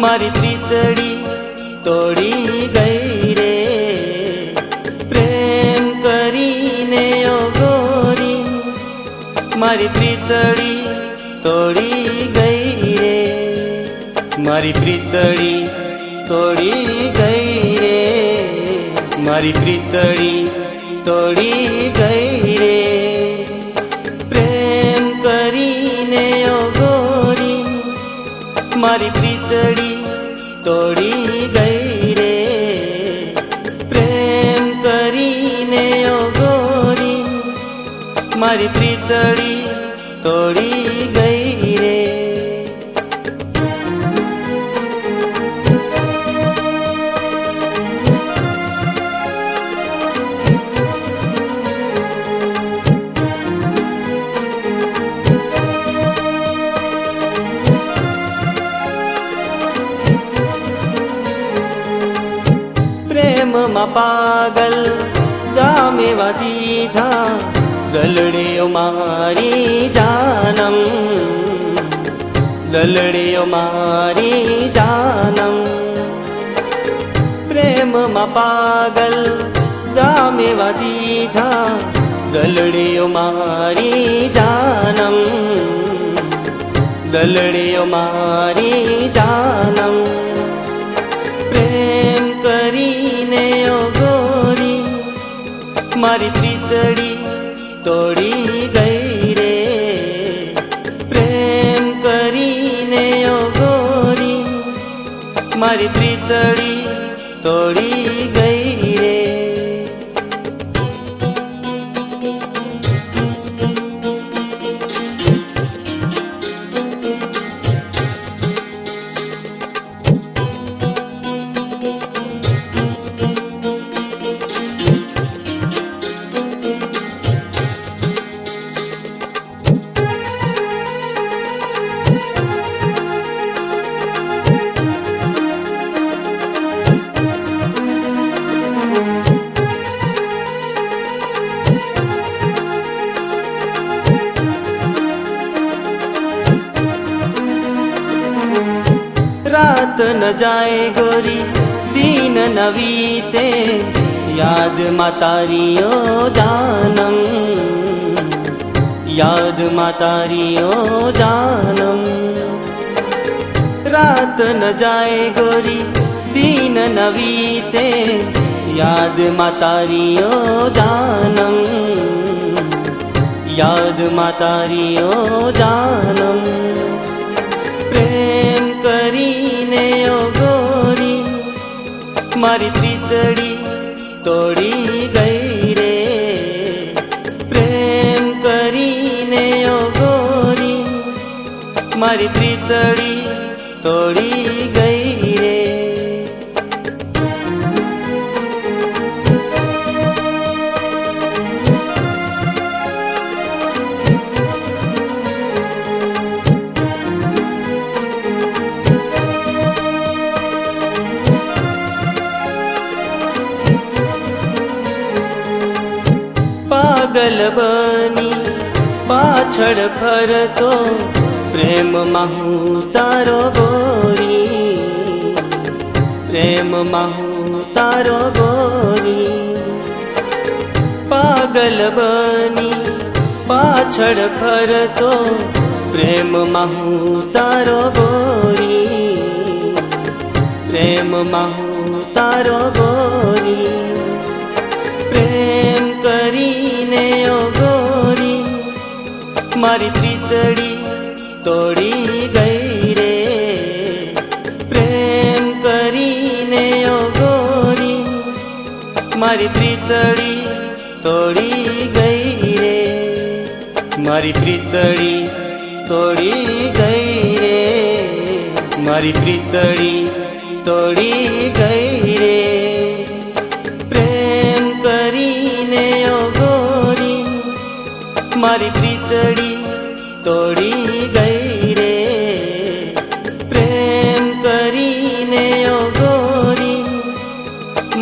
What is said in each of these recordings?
मारी प्रीतड़ी तोड़ी गई रे। प्रेम करीने ओ गोरी मारी प्रीतड़ी तोड़ी गई रे। मारी प्रीतड़ी तोड़ी गई रे। मारी प्रीतड़ी तोड़ी गई रे। प्रेम करीने ओ गोरी मारी प्रीतड़ी तोड़ी गई रे। प्रेम करीने ओ गोरी मारी प्रीतड़ी तोड़ी गई रे। प्रेम में पागल जामेवा जीधा दलड़ियो मारी जानम। दलड़ियो मारी जानम। प्रेम में पागल जामेवा जीधा दलड़ियो मारी जानम। दलड़ियो मारी जानम। प्रेम करीने ओ गोरी मारी प्रीतड़ी तोड़ी गई रे। प्रेम करीने ओ गोरी मारी प्रीतड़ी तोड़ी गई रे। रात न जाए गोरी दिन न बीते याद मा तारी ओ जानम। याद मा तारी ओ जानम। रात न जाए गोरी दिन न बीते याद मा तारी ओ जानम। याद मा तारी ओ जानम। प्रेम करीने ओ गोरी मारी प्रीतड़ी तोड़ी गई रे। प्रेम करीने ओ गोरी मारी प्रीतड़ी तोड़ी गई रे। पागल बनी पाछड़ फरतो प्रेम माहू तारो गोरी। प्रेम माहू तारो गोरी। पागल बनी पाछड़ फरतो प्रेम माहू तारो गोरी। प्रेम माहू तारो गोरी। प्रेम करीने ओ गोरी मारी प्रीतड़ी तोड़ी गई रे। प्रेम करीने ओ गोरी मारी प्रीतड़ी तोड़ी गई रे। मारी प्रीतड़ी तोड़ी गई रे। मारी प्रीतड़ी तोड़ी गई रे। प्रेम करीने ओ મારી પ્રીતડી તોડી ગઈ રે, પ્રેમ કરીને ઓ ગોરી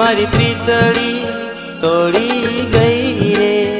મારી પ્રીતડી તોડી ગઈ રે.